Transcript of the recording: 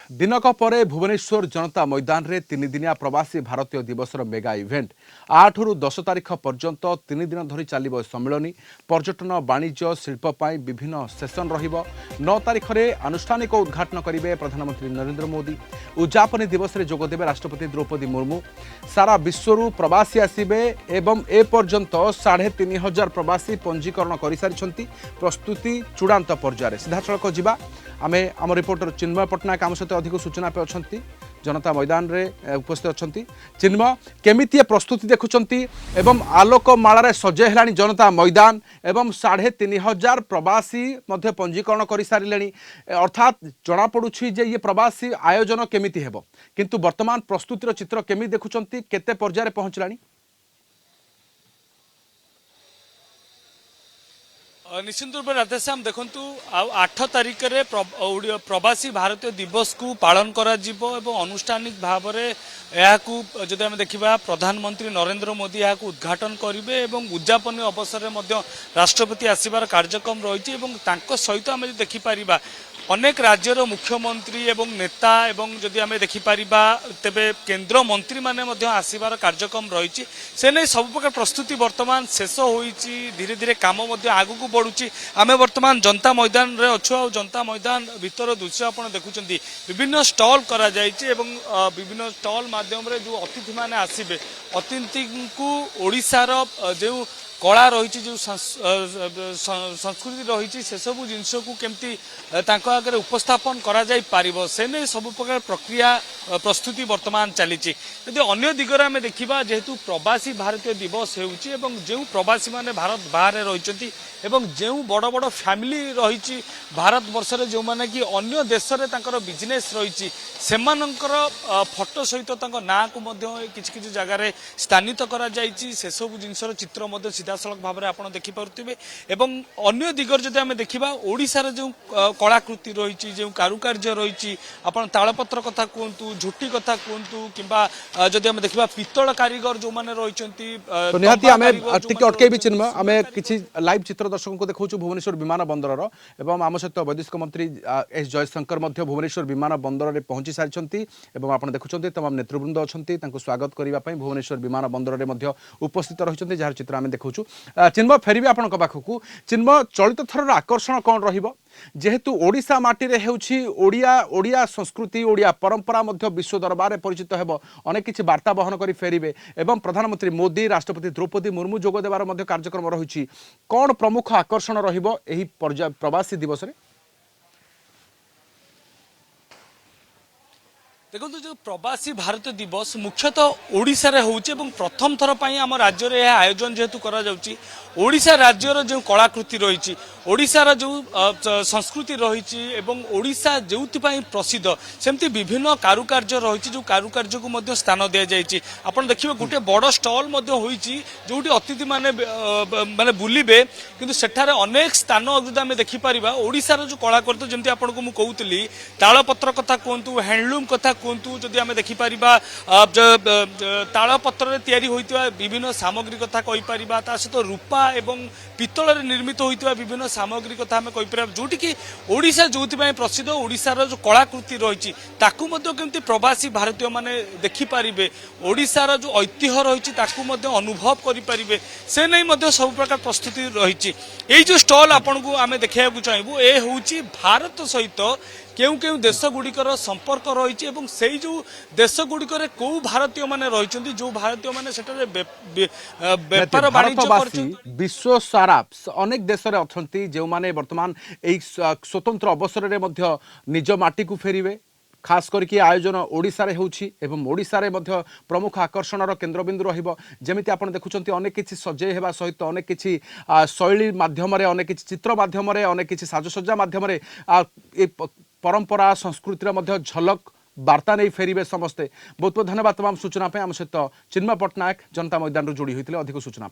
दिनक परे भुवनेश्वर जनता मैदान रे 3 दिनिया प्रवासी भारतीय दिवसर मेगा इवेंट 8 रु 10 तारिख पर्यंत 3 दिन धरी चलिब सम्मेलन पर्यटन वाणिज्य शिल्प पाई विभिन्न सेशन रहिबो 9 तारिख रे अनुष्ठानिक उद्घाटन करिवे प्रधानमंत्री नरेंद्र मोदी। उद्यापन दिवस रे जोग देबे राष्ट्रपति द्रौपदी मुर्मू। सारा विश्वरु प्रवासी आसिबे एवं ए पर्यंत 3500 प्रवासी पंजीकरण करि सारिछंती। प्रस्तुति चूड़ांत पर्याय सीधा सड़क जिबा आमे आम रिपोर्टर चिन्मय पटनायक आम सहित अधिक सूचना पे अच्छा जनता मैदान रे उपस्थित अच्छा चिन्मय केमिति प्रस्तुति देखुंती एवं आलोक मालारे सजे हेलानी जनता मैदान एवं 3500 प्रवासी मध्य पंजीकरण कर सारे अर्थात जना पड़ुछि जे ये प्रवासी आयोजन केमिति हेबो किंतु वर्तमान प्रस्तुतिर चित्र केमिति देखुंती केते पर्याय पहुंचलानी। निश्चित रूप राधेश्याम देखु 8 तारिख रे प्रवासी भारतीय दिवस को पालन करा जिवो एवं अनुष्ठानिक भाव में यह जदि आम देखा प्रधानमंत्री नरेंद्र मोदी यह उद्घाटन करेंगे और उद्यापन अवसर में राष्ट्रपति आसबार कार्यक्रम रही सहित आम देखिपर अनेक राज्यर मुख्यमंत्री एवं नेता एवं जदि आम देखिपर तेरे केंद्र मंत्री माने आसबार कार्यक्रम रही से नहीं सब प्रकार प्रस्तुति वर्तमान शेष होईची धीरे धीरे काम आगू बढ़ुची। आम वर्तमान जनता मैदान रे अच्छु आ जनता मैदान भीतर दृश्य आप देखुं विभिन्न स्टॉल करा जायछि एवं विभिन्न स्टॉल माध्यम रे जो अतिथि माने आसिबे अतिथि को ओडिशार जो कला रही जो संस्कृति रही से सब जिनस को केमती आगे उपस्थापन करा जाई पारिबो से नहीं सब प्रकार प्रक्रिया प्रस्तुति वर्तमान चली। यदि अन्य दिगरे आम देखा जेहेतु प्रवासी भारतीय दिवस होउची एवं जो प्रवासी माने भारत बाहर रही एवं जो बड़ बड़ फैमिली रही भारत वर्ष रे जो माने कि अन्य देश रे तांकर बिजनेस रही सेमानंकर फोटो सहित ना को किसी जगह स्थानित करा जायछि से सब जिनसर चित्र सीधा सड़क भाव में आप देखिपे एवं अन्य दिगर जब आम देखा ओडिशार जो कलाकृति रही जो कारुकार्य रही आप तालपत्र कथा कहतु झोटी कथा कहतु कि जदि आम देखा पितल कारीगर जो मैंने रही अटके चिन्मय आम कि लाइव चित्र दर्शकों को देखा भुवनेश्वर विमान बंदर एवं आम सहित वैदेशिक मंत्री एस जयशंकर भुवनेश्वर विमान बंदर में पहुंची सारी आप देखुं तमाम नेतृवृंद अच्छा स्वागत करने भुवनेश्वर विमान बंदर में उपस्थित रही जार चित्र आम देखु। चिन्मय फेरबे आपण पाखक चिन्मय चलित थर आकर्षण कौन रहिबो जेहेतु ओडिशा माटी रे हेउछि ओडिया संस्कृति ओडिया परंपरा मध्य विश्व दरबार में परिचित हेबो अनेक किछि वार्ता बहन करी फेरिबे एवं प्रधानमंत्री मोदी राष्ट्रपति द्रौपदी मुर्मू जोग देवार मध्य कार्यक्रम रही कौन प्रमुख आकर्षण रहिबो एही प्रवासी दिवस रे। देखो जो प्रवासी भारतीय दिवस मुख्यतः ओडिशा रे होउछि एवं प्रथम थर पई हम राज्य रे आयोजन जेहेतु करा जाउछि ओडिशा राज्यर जो कलाकृति रही ओडिशार जो संस्कृति रही एवं ओडिशा जो प्रसिद्ध सेमती विभिन्न कारुकार्य रही जो कारुकार्य को मध्य स्थान दि जाइए आप देखिए गोटे बड़ स्टल जो अतिथि माने माने बुलिबे किंतु सेठारे अनेक स्थान जो आम देखिपर ओडिशार जो कलाकृति जमी आपको मुझे कहूली तालपत्र कथा कहतु हैंडलूम कथा कहतु जदि आम देखिपर तालपत्र तैयारी होइतिबा विभिन्न सामग्री कथा कहीपर सहित रूपा एवं पितल निर्मित होता विभिन्न सामग्री कथा आम कहीपर जोटि कि ओडिशा जो प्रसिद्ध ओडिशार जो कलाकृति रही केमती प्रवासी भारतीय माने देखिपारे ओडिशार जो ऐतिह्य रही अनुभव करें से नहीं सब प्रकार प्रस्तुति रही यही जो स्टल आपन को आम देखा चाहबू ए हूँ भारत सहित केउ केउ देश गुड़िकर संपर्क रही से जो देश गुड़िकर कौ भारतीय माने रही जो भारतीय माने सेटारे व्यापार वाणिज्य विश्व सारा अनेक देश रे अछंती जो माने वर्तमान एई स्वतंत्र अवसर रे मध्य निज माटी को फेरिबे खास करके आयोजन ओडिशा रे होउछि एवं ओडिशा रे मध्य प्रमुख आकर्षणर केन्द्रबिंदु रहिबो जेमिति आपण देखुछंती अनेक किछि सजे हेबा सहित अनेक किछि शैली माध्यम रे अनेक किछि चित्र माध्यम रे अनेक किछि साजसज्जा माध्यम रे परंपरा संस्कृतिर मध्य झलक वार्ता नहीं फेरिबे समस्ते। बहुत बहुत धन्यवाद तमाम सूचना पे आम सहित चिन्मय पटनायक जनता मैदान जोड़ी होते अधिक सूचना।